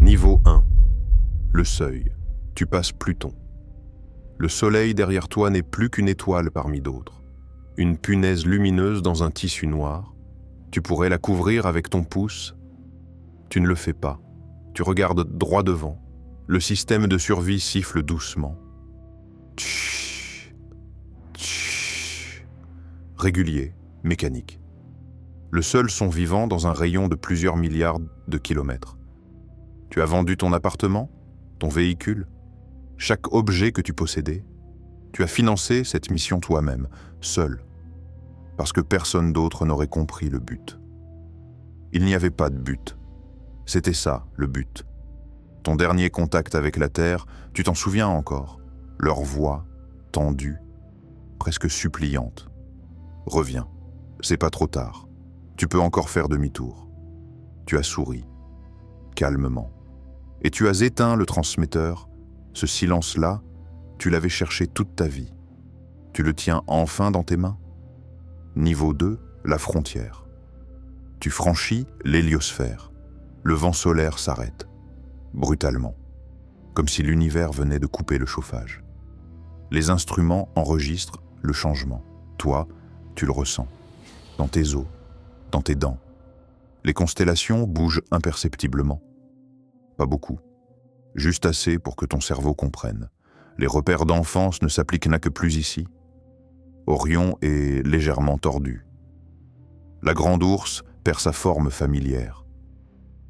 Niveau 1. Le seuil. Tu passes Pluton. Le soleil derrière toi n'est plus qu'une étoile parmi d'autres. Une punaise lumineuse dans un tissu noir. Tu pourrais la couvrir avec ton pouce. Tu ne le fais pas. Tu regardes droit devant. Le système de survie siffle doucement. Tch, tch. Régulier, mécanique. Le seul son vivant dans un rayon de plusieurs milliards de kilomètres. Tu as vendu ton appartement, ton véhicule, chaque objet que tu possédais. Tu as financé cette mission toi-même, seul, parce que personne d'autre n'aurait compris le but. Il n'y avait pas de but. C'était ça, le but. Ton dernier contact avec la Terre, tu t'en souviens encore. Leur voix, tendue, presque suppliante. Reviens, c'est pas trop tard. Tu peux encore faire demi-tour. Tu as souri, calmement. Et tu as éteint le transmetteur. Ce silence-là, tu l'avais cherché toute ta vie. Tu le tiens enfin dans tes mains. Niveau 2, la frontière. Tu franchis l'héliosphère. Le vent solaire s'arrête, brutalement, comme si l'univers venait de couper le chauffage. Les instruments enregistrent le changement. Toi, tu le ressens, dans tes os, dans tes dents. Les constellations bougent imperceptiblement. Pas beaucoup. Juste assez pour que ton cerveau comprenne. Les repères d'enfance ne s'appliquent que plus ici. Orion est légèrement tordu. La grande ours perd sa forme familière.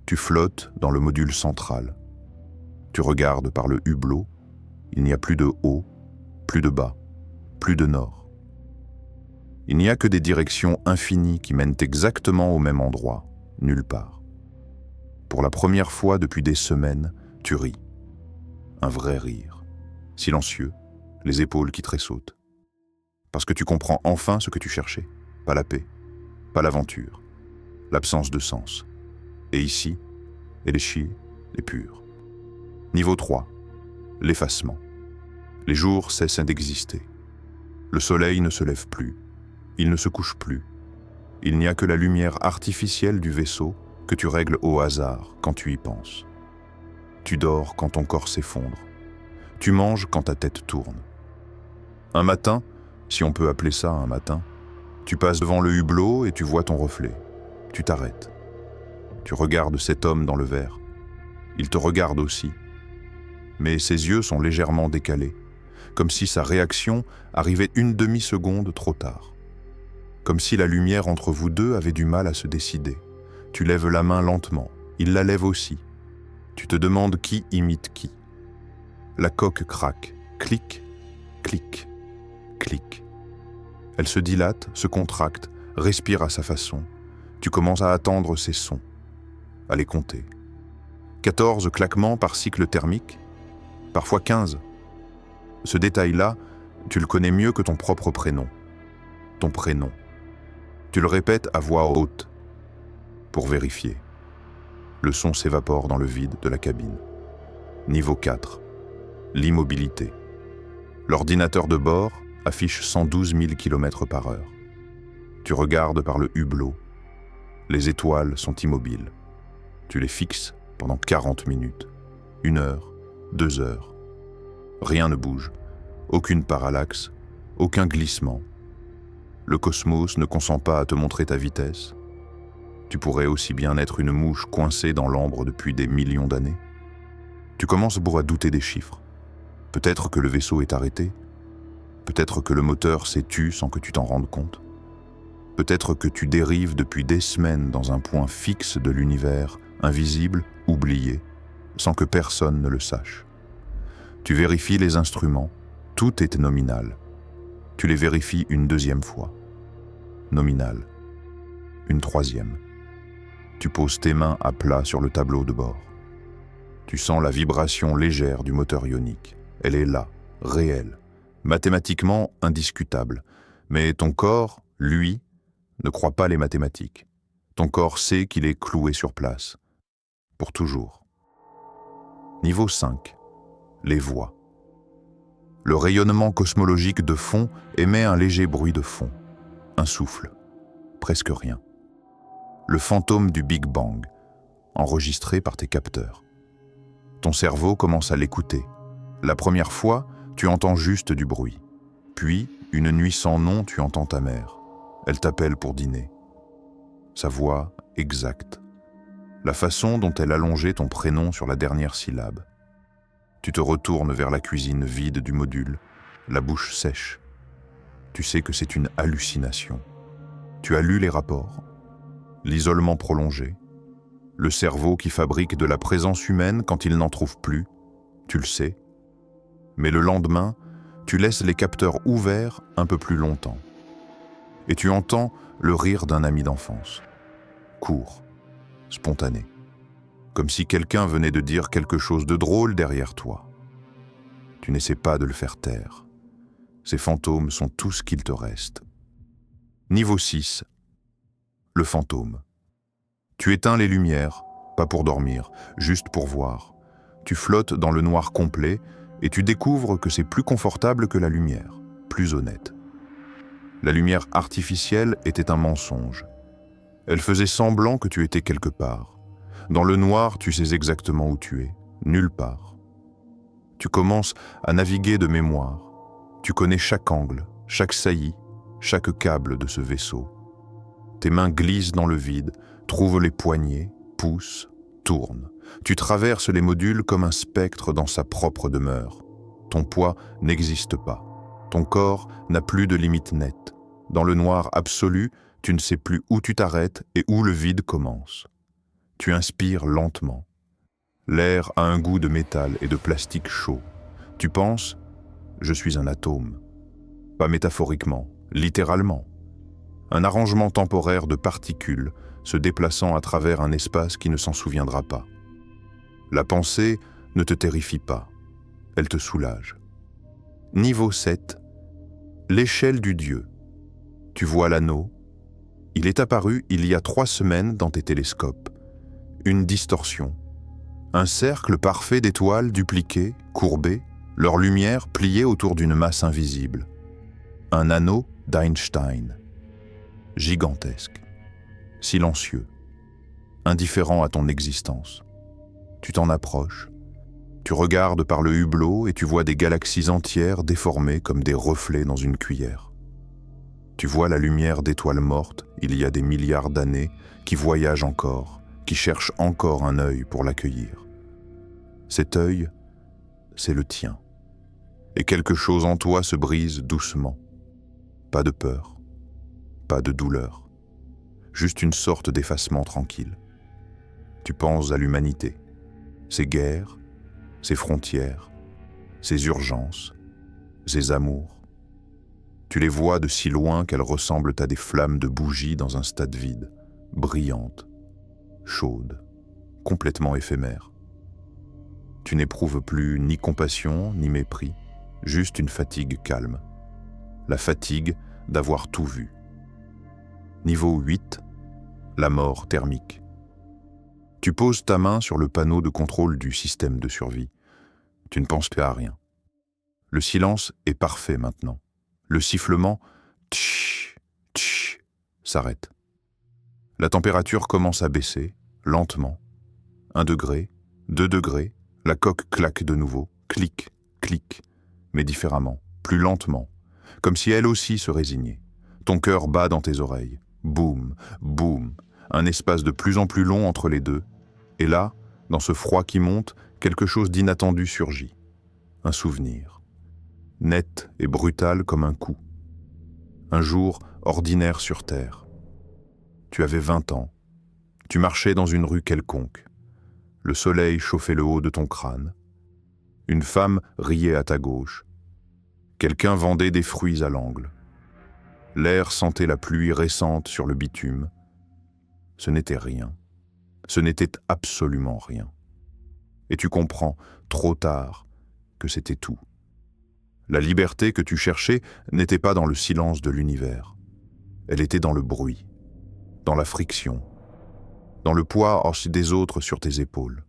Tu flottes dans le module central. Tu regardes par le hublot. Il n'y a plus de haut, plus de bas, plus de nord. Il n'y a que des directions infinies qui mènent exactement au même endroit, nulle part. Pour la première fois depuis des semaines, tu ris. Un vrai rire. Silencieux, les épaules qui tressautent. Parce que tu comprends enfin ce que tu cherchais. Pas la paix, pas l'aventure, l'absence de sens. Et ici, elle est pure. Niveau 3, l'effacement. Les jours cessent d'exister. Le soleil ne se lève plus. Il ne se couche plus. Il n'y a que la lumière artificielle du vaisseau que tu règles au hasard quand tu y penses. Tu dors quand ton corps s'effondre. Tu manges quand ta tête tourne. Un matin, si on peut appeler ça un matin, tu passes devant le hublot et tu vois ton reflet. Tu t'arrêtes. Tu regardes cet homme dans le verre. Il te regarde aussi. Mais ses yeux sont légèrement décalés, comme si sa réaction arrivait une demi-seconde trop tard. Comme si la lumière entre vous deux avait du mal à se décider. Tu lèves la main lentement, il la lève aussi. Tu te demandes qui imite qui. La coque craque, clic, clic, clic. Elle se dilate, se contracte, respire à sa façon. Tu commences à attendre ses sons, à les compter. 14 claquements par cycle thermique, parfois 15. Ce détail-là, tu le connais mieux que ton propre prénom. Ton prénom. Tu le répètes à voix haute, pour vérifier. Le son s'évapore dans le vide de la cabine. Niveau 4. L'immobilité. L'ordinateur de bord affiche 112 000 km/h. Tu regardes par le hublot. Les étoiles sont immobiles. Tu les fixes pendant 40 minutes. 1 heure, 2 heures. Rien ne bouge. Aucune parallaxe, aucun glissement. Le cosmos ne consent pas à te montrer ta vitesse. Tu pourrais aussi bien être une mouche coincée dans l'ambre depuis des millions d'années. Tu commences à douter des chiffres. Peut-être que le vaisseau est arrêté. Peut-être que le moteur s'est tu sans que tu t'en rendes compte. Peut-être que tu dérives depuis des semaines dans un point fixe de l'univers, invisible, oublié, sans que personne ne le sache. Tu vérifies les instruments, tout est nominal. Tu les vérifies une deuxième fois. Nominal. Une troisième. Tu poses tes mains à plat sur le tableau de bord. Tu sens la vibration légère du moteur ionique. Elle est là, réelle, mathématiquement indiscutable. Mais ton corps, lui, ne croit pas les mathématiques. Ton corps sait qu'il est cloué sur place. Pour toujours. Niveau 5. Les voix. Le rayonnement cosmologique de fond émet un léger bruit de fond. Un souffle. Presque rien. Le fantôme du Big Bang, enregistré par tes capteurs. Ton cerveau commence à l'écouter. La première fois, tu entends juste du bruit. Puis, une nuit sans nom, tu entends ta mère. Elle t'appelle pour dîner. Sa voix exacte. La façon dont elle allongeait ton prénom sur la dernière syllabe. Tu te retournes vers la cuisine vide du module, la bouche sèche. Tu sais que c'est une hallucination. Tu as lu les rapports, l'isolement prolongé, le cerveau qui fabrique de la présence humaine quand il n'en trouve plus, tu le sais. Mais le lendemain, tu laisses les capteurs ouverts un peu plus longtemps. Et tu entends le rire d'un ami d'enfance. Court, spontané. Comme si quelqu'un venait de dire quelque chose de drôle derrière toi. Tu n'essaies pas de le faire taire. Ces fantômes sont tout ce qu'il te reste. Niveau 6. Le fantôme. Tu éteins les lumières, pas pour dormir, juste pour voir. Tu flottes dans le noir complet et tu découvres que c'est plus confortable que la lumière, plus honnête. La lumière artificielle était un mensonge. Elle faisait semblant que tu étais quelque part. Dans le noir, tu sais exactement où tu es, nulle part. Tu commences à naviguer de mémoire. Tu connais chaque angle, chaque saillie, chaque câble de ce vaisseau. Tes mains glissent dans le vide, trouvent les poignées, poussent, tournent. Tu traverses les modules comme un spectre dans sa propre demeure. Ton poids n'existe pas. Ton corps n'a plus de limite nette. Dans le noir absolu, tu ne sais plus où tu t'arrêtes et où le vide commence. Tu inspires lentement. L'air a un goût de métal et de plastique chaud. Tu penses « je suis un atome ». Pas métaphoriquement, littéralement. Un arrangement temporaire de particules se déplaçant à travers un espace qui ne s'en souviendra pas. La pensée ne te terrifie pas, elle te soulage. Niveau 7. L'échelle du Dieu. Tu vois l'anneau. Il est apparu il y a 3 semaines dans tes télescopes. Une distorsion. Un cercle parfait d'étoiles dupliquées, courbées, leur lumière pliée autour d'une masse invisible. Un anneau d'Einstein. Gigantesque. Silencieux. Indifférent à ton existence. Tu t'en approches. Tu regardes par le hublot et tu vois des galaxies entières déformées comme des reflets dans une cuillère. Tu vois la lumière d'étoiles mortes, il y a des milliards d'années, qui voyagent encore, qui cherchent encore un œil pour l'accueillir. Cet œil, c'est le tien. Et quelque chose en toi se brise doucement. Pas de peur, pas de douleur, juste une sorte d'effacement tranquille. Tu penses à l'humanité, ses guerres, ses frontières, ses urgences, ses amours. Tu les vois de si loin qu'elles ressemblent à des flammes de bougies dans un stade vide, brillantes, chaudes, complètement éphémères. Tu n'éprouves plus ni compassion ni mépris, juste une fatigue calme. La fatigue d'avoir tout vu. Niveau 8, la mort thermique. Tu poses ta main sur le panneau de contrôle du système de survie. Tu ne penses plus à rien. Le silence est parfait maintenant. Le sifflement, tch, tch, s'arrête. La température commence à baisser, lentement. 1 degré, 2 degrés, la coque claque de nouveau, clic, clic, mais différemment, plus lentement, comme si elle aussi se résignait. Ton cœur bat dans tes oreilles. Boum, boum, un espace de plus en plus long entre les deux. Et là, dans ce froid qui monte, quelque chose d'inattendu surgit. Un souvenir. Net et brutal comme un coup. Un jour ordinaire sur Terre. Tu avais 20 ans. Tu marchais dans une rue quelconque. Le soleil chauffait le haut de ton crâne. Une femme riait à ta gauche. Quelqu'un vendait des fruits à l'angle. L'air sentait la pluie récente sur le bitume. Ce n'était rien. Ce n'était absolument rien. Et tu comprends, trop tard, que c'était tout. La liberté que tu cherchais n'était pas dans le silence de l'univers. Elle était dans le bruit, dans la friction, dans le poids des autres sur tes épaules,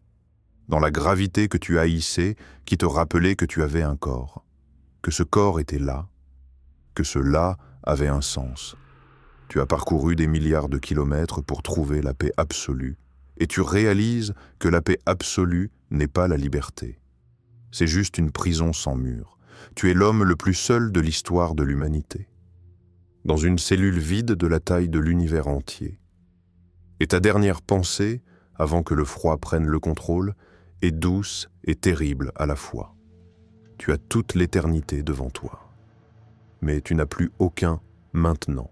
dans la gravité que tu haïssais qui te rappelait que tu avais un corps, que ce corps était là, que ce là avait un sens. Tu as parcouru des milliards de kilomètres pour trouver la paix absolue et tu réalises que la paix absolue n'est pas la liberté. C'est juste une prison sans murs. Tu es l'homme le plus seul de l'histoire de l'humanité, dans une cellule vide de la taille de l'univers entier. Et ta dernière pensée, avant que le froid prenne le contrôle, est douce et terrible à la fois. Tu as toute l'éternité devant toi. Mais tu n'as plus aucun maintenant.